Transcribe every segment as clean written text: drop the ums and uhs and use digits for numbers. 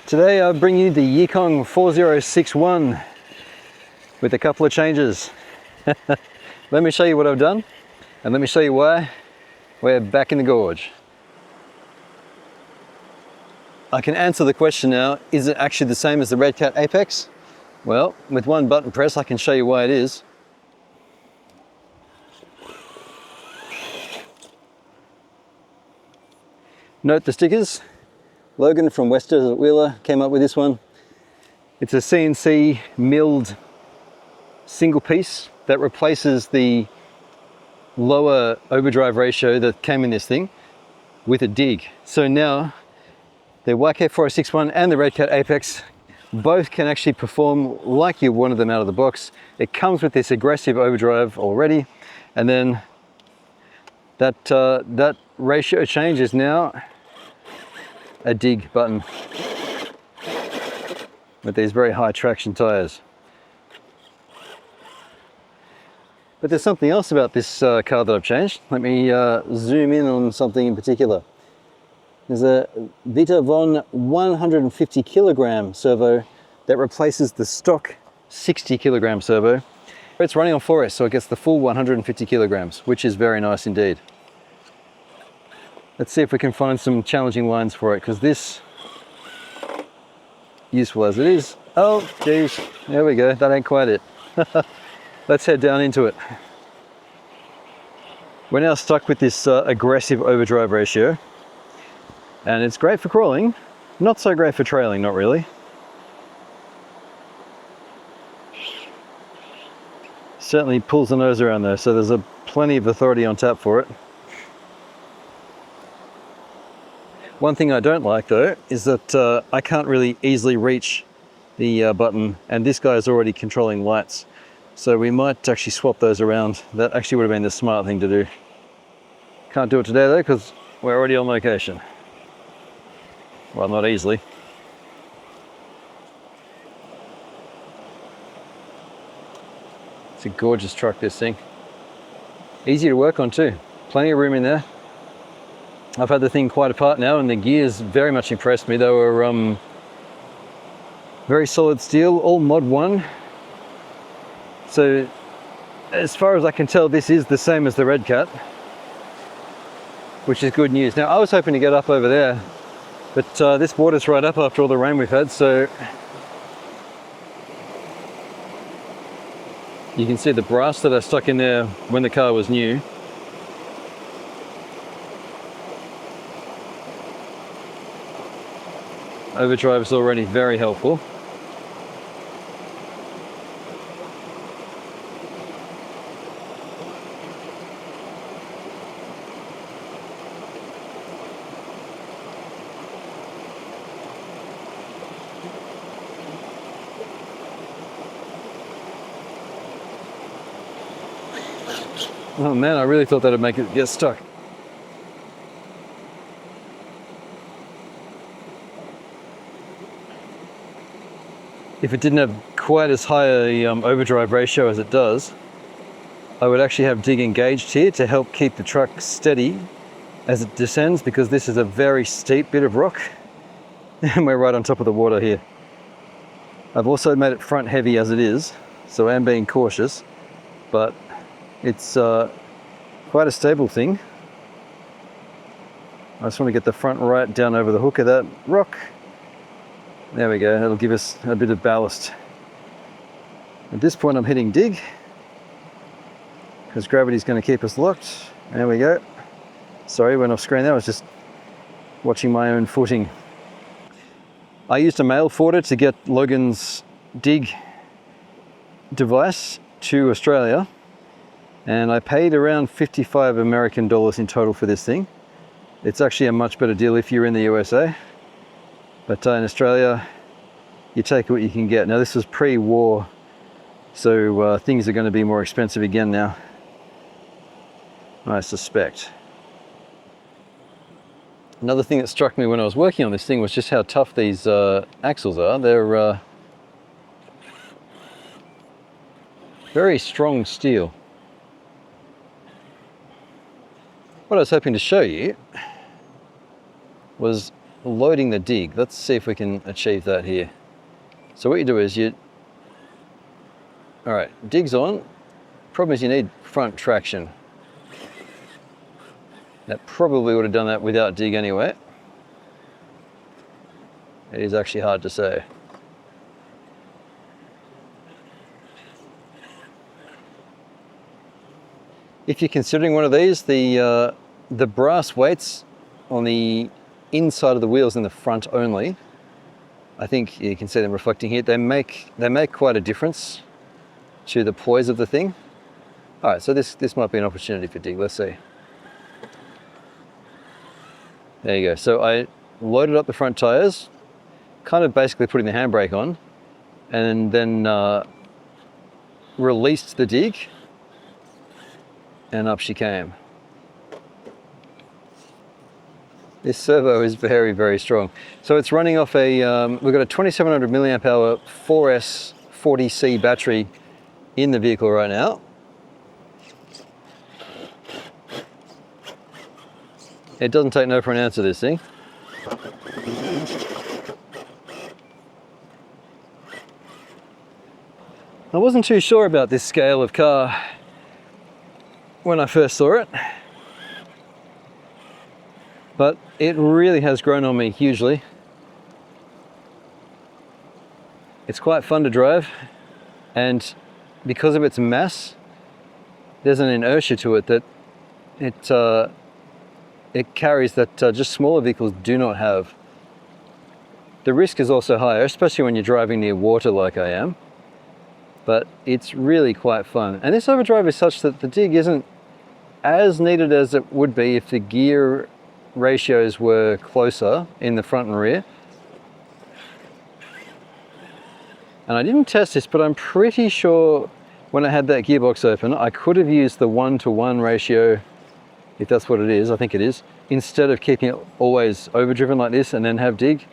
Today I bring you the Yikong 4061 with a couple of changes. Let me show you what I've done and let me show you why we're back in the gorge. I can answer the question now, is it actually the same as the Redcat Apex? Well, with one button press I can show you why it is. Note the stickers. Logan from West Desert Wheeler came up with this one. It's a CNC milled single piece that replaces the lower overdrive ratio that came in this thing with a dig. So now the YK-4061 and the Redcat Apex both can actually perform like you wanted them out of the box. It comes with this aggressive overdrive already, and then that ratio change is now a dig button with these very high traction tires. But there's something else about this car that I've changed. Let me zoom in on something in particular. There's a Vitavon 150 kilogram servo that replaces the stock 60 kilogram servo. It's running on 4S, so it gets the full 150 kilograms, which is very nice indeed. Let's see if we can find some challenging lines for it, because this, useful as it is, oh geez, there we go, that ain't quite it. Let's head down into it. We're now stuck with this aggressive overdrive ratio, and it's great for crawling, not so great for trailing, not really. Certainly pulls the nose around though, so there's plenty of authority on tap for it. One thing I don't like though is that I can't really easily reach the button, and this guy is already controlling lights. So we might actually swap those around. That actually would have been the smart thing to do. Can't do it today though, because we're already on location. Well, not easily. It's a gorgeous truck, this thing. Easy to work on too. Plenty of room in there. I've had the thing quite apart now, and the gears very much impressed me. They were very solid steel, all Mod 1. So as far as I can tell, this is the same as the Redcat, which is good news. Now I was hoping to get up over there, but this water's right up after all the rain we've had, so you can see the brass that I stuck in there when the car was new. Overdrive is already very helpful. Oh man, I really thought that'd make it get stuck. If it didn't have quite as high a overdrive ratio as it does, I would actually have dig engaged here to help keep the truck steady as it descends, because this is a very steep bit of rock and we're right on top of the water here. I've also made it front heavy as it is, so I am being cautious, but it's quite a stable thing. I just want to get the front right down over the hook of that rock. There we go, that'll give us a bit of ballast. At this point I'm hitting dig, because gravity's going to keep us locked. There we go. Sorry, went off screen there, I was just watching my own footing. I used a mail forwarder to get Logan's dig device to Australia, and I paid around 55 American dollars in total for this thing. It's actually a much better deal if you're in the USA. But in Australia, you take what you can get. Now this was pre-war, so things are going to be more expensive again now, I suspect. Another thing that struck me when I was working on this thing was just how tough these axles are. They're very strong steel. What I was hoping to show you was loading the dig. Let's see if we can achieve that here. So what you do is all right, dig's on. Problem is you need front traction. That probably would have done that without dig anyway. It is actually hard to say. If you're considering one of these, the brass weights on the inside of the wheels in the front only, I think you can see them reflecting here, they make quite a difference to the poise of the thing. All right, so this might be an opportunity for dig. Let's see. There you go. So I loaded up the front tires, kind of basically putting the handbrake on, and then released the dig, and up she came. This servo is very, very strong. So it's running off we've got a 2700 milliamp hour 4S 40C battery in the vehicle right now. It doesn't take no for an answer, this thing. I wasn't too sure about this scale of car when I first saw it, but it really has grown on me hugely. It's quite fun to drive, and because of its mass, there's an inertia to it that it carries that just smaller vehicles do not have. The risk is also higher, especially when you're driving near water like I am, but it's really quite fun. And this overdrive is such that the dig isn't as needed as it would be if the gear ratios were closer in the front and rear. And I didn't test this, but I'm pretty sure when I had that gearbox open, I could have used the 1-to-1 ratio, if that's what it is, I think it is, instead of keeping it always overdriven like this and then have dig.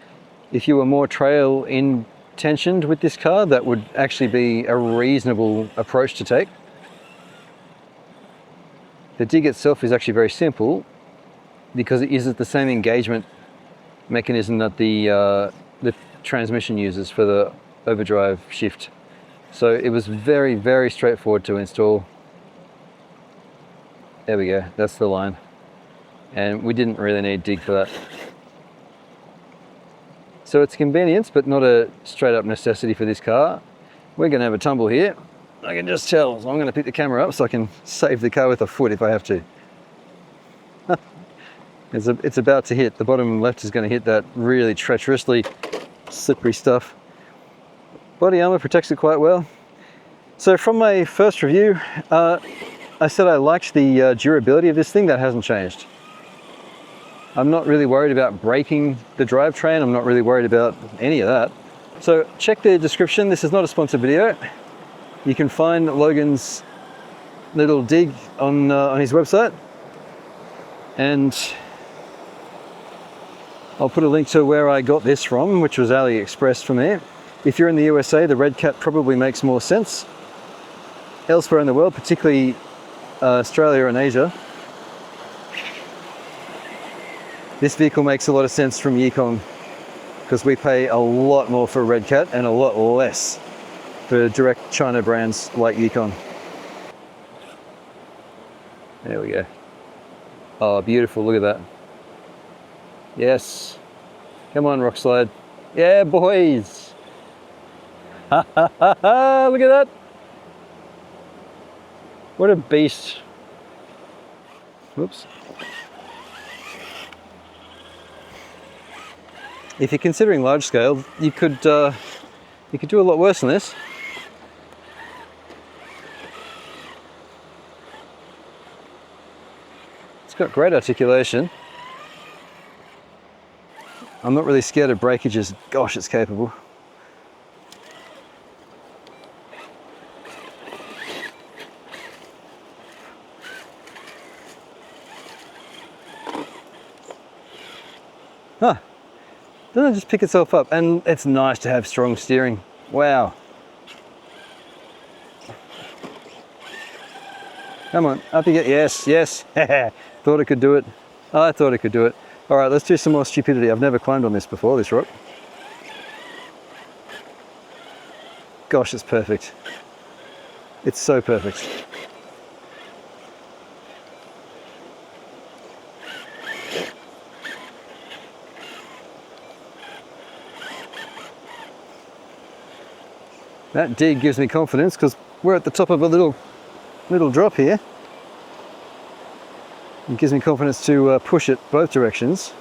If you were more trail intentioned with this car, that would actually be a reasonable approach to take. The dig itself is actually very simple because it uses the same engagement mechanism that the transmission uses for the overdrive shift. So it was very, very straightforward to install. There we go, that's the line. And we didn't really need dig for that. So it's convenience, but not a straight up necessity for this car. We're gonna have a tumble here. I can just tell, so I'm gonna pick the camera up so I can save the car with a foot if I have to. It's about to hit, the bottom left is gonna hit that really treacherously slippery stuff. Body armor protects it quite well. So from my first review, I said I liked the durability of this thing. That hasn't changed. I'm not really worried about breaking the drivetrain. I'm not really worried about any of that. So check the description. This is not a sponsored video. You can find Logan's little dig on his website. And I'll put a link to where I got this from, which was AliExpress from there. If you're in the USA, the Redcat probably makes more sense. Elsewhere in the world, particularly Australia and Asia, this vehicle makes a lot of sense from Yikong because we pay a lot more for Redcat and a lot less for direct China brands like Yikong. There we go. Oh, beautiful, look at that. Yes. Come on, rock slide. Yeah, boys. Ha ha ha ha, look at that. What a beast. Whoops. If you're considering large scale, you could do a lot worse than this. It's got great articulation. I'm not really scared of breakages. Gosh, it's capable. Huh. Doesn't it just pick itself up? And it's nice to have strong steering. Wow. Come on, up you get. Yes, yes. Thought it could do it. I thought it could do it. All right, let's do some more stupidity. I've never climbed on this before, this rock. Gosh, it's perfect. It's so perfect. That dig gives me confidence because we're at the top of a little drop here. It gives me confidence to push it both directions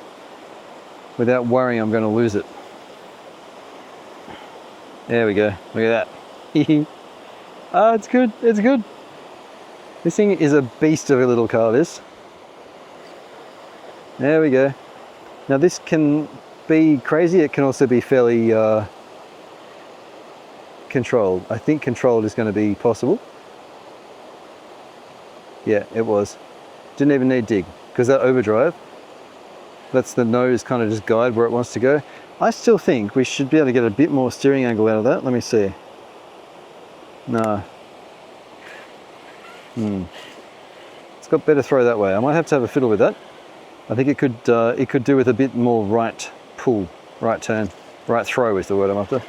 without worrying I'm going to lose it. There we go. Look at that. Ah, it's good. It's good. This thing is a beast of a little car, this. There we go. Now this can be crazy. It can also be fairly controlled. I think controlled is going to be possible. Yeah, it was. Didn't even need dig because that overdrive lets the nose kind of just guide where it wants to go. I still think we should be able to get a bit more steering angle out of that. Let me see. No. It's got better throw that way. I might have to have a fiddle with that. I think it could do with a bit more right pull, right turn, right throw is the word I'm after.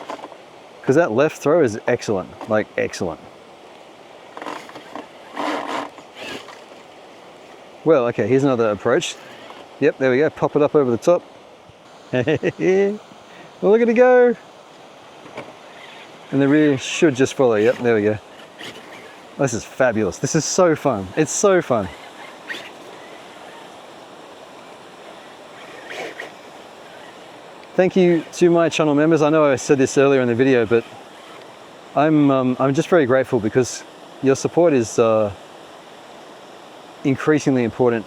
Because that left throw is excellent, like excellent. Well, okay, here's another approach. Yep, there we go, pop it up over the top. Well, look at it go. And the rear should just follow, yep, there we go. This is fabulous, this is so fun, it's so fun. Thank you to my channel members. I know I said this earlier in the video, but I'm just very grateful because your support is increasingly important.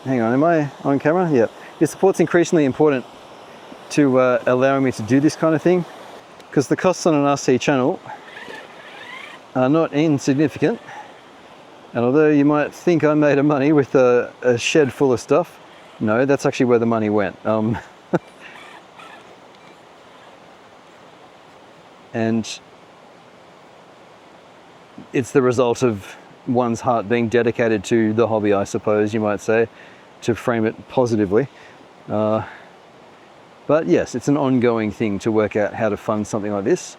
Hang on, am I on camera? Yeah. Your support's increasingly important to allowing me to do this kind of thing because the costs on an RC channel are not insignificant. And although you might think I made money with a shed full of stuff, no, that's actually where the money went. And it's the result of one's heart being dedicated to the hobby, I suppose you might say, to frame it positively. But yes, it's an ongoing thing to work out how to fund something like this.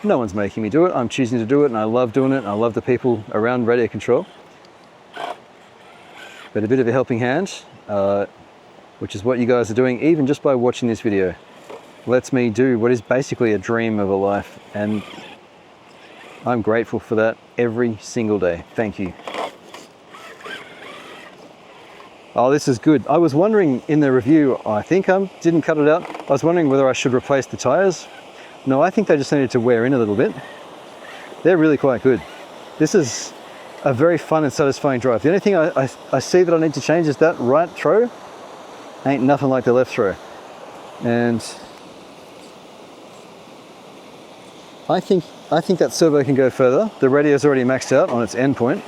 No one's making me do it, I'm choosing to do it, and I love doing it, and I love the people around Radio Control. But a bit of a helping hand, which is what you guys are doing even just by watching this video, lets me do what is basically a dream of a life, and I'm grateful for that every single day. Thank you. Oh, this is good. I was wondering in the review, I think I didn't cut it out, I was wondering whether I should replace the tires. No, I think they just needed to wear in a little bit. They're really quite good. This is a very fun and satisfying drive. The only thing I see that I need to change is that right throw. Ain't nothing like the left throw. And I think that servo can go further. The radio's already maxed out on its end point.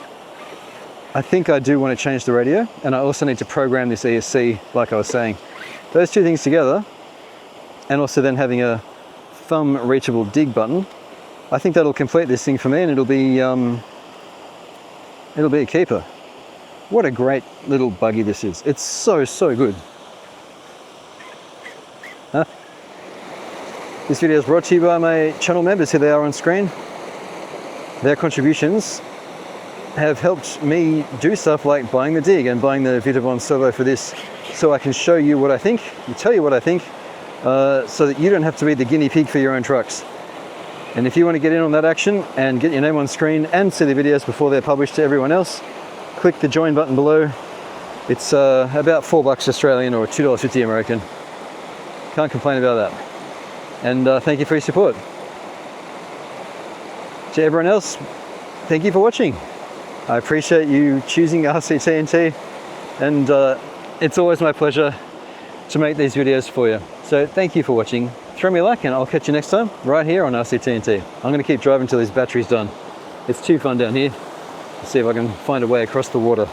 I think I do want to change the radio, and I also need to program this ESC like I was saying. Those two things together, and also then having a thumb reachable dig button, I think that'll complete this thing for me, and it'll be a keeper. What a great little buggy this is. It's so good. Huh? This video is brought to you by my channel members. Here they are on screen. Their contributions have helped me do stuff like buying the dig and buying the Vitavon servo for this, so I can show you what I think and tell you what I think, so that you don't have to be the guinea pig for your own trucks. And if you want to get in on that action and get your name on screen and see the videos before they're published to everyone else, click the join button below. It's about $4 Australian or $2.50 American. Can't complain about that. And thank you for your support. To everyone else, thank you for watching. I appreciate you choosing RC-TNT, and it's always my pleasure to make these videos for you. So thank you for watching. Throw me a like and I'll catch you next time right here on RC-TNT. I'm going to keep driving until this battery's done. It's too fun down here. Let's see if I can find a way across the water.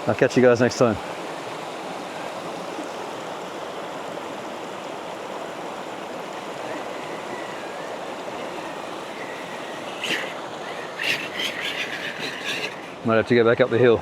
I'll catch you guys next time. Might have to go back up the hill.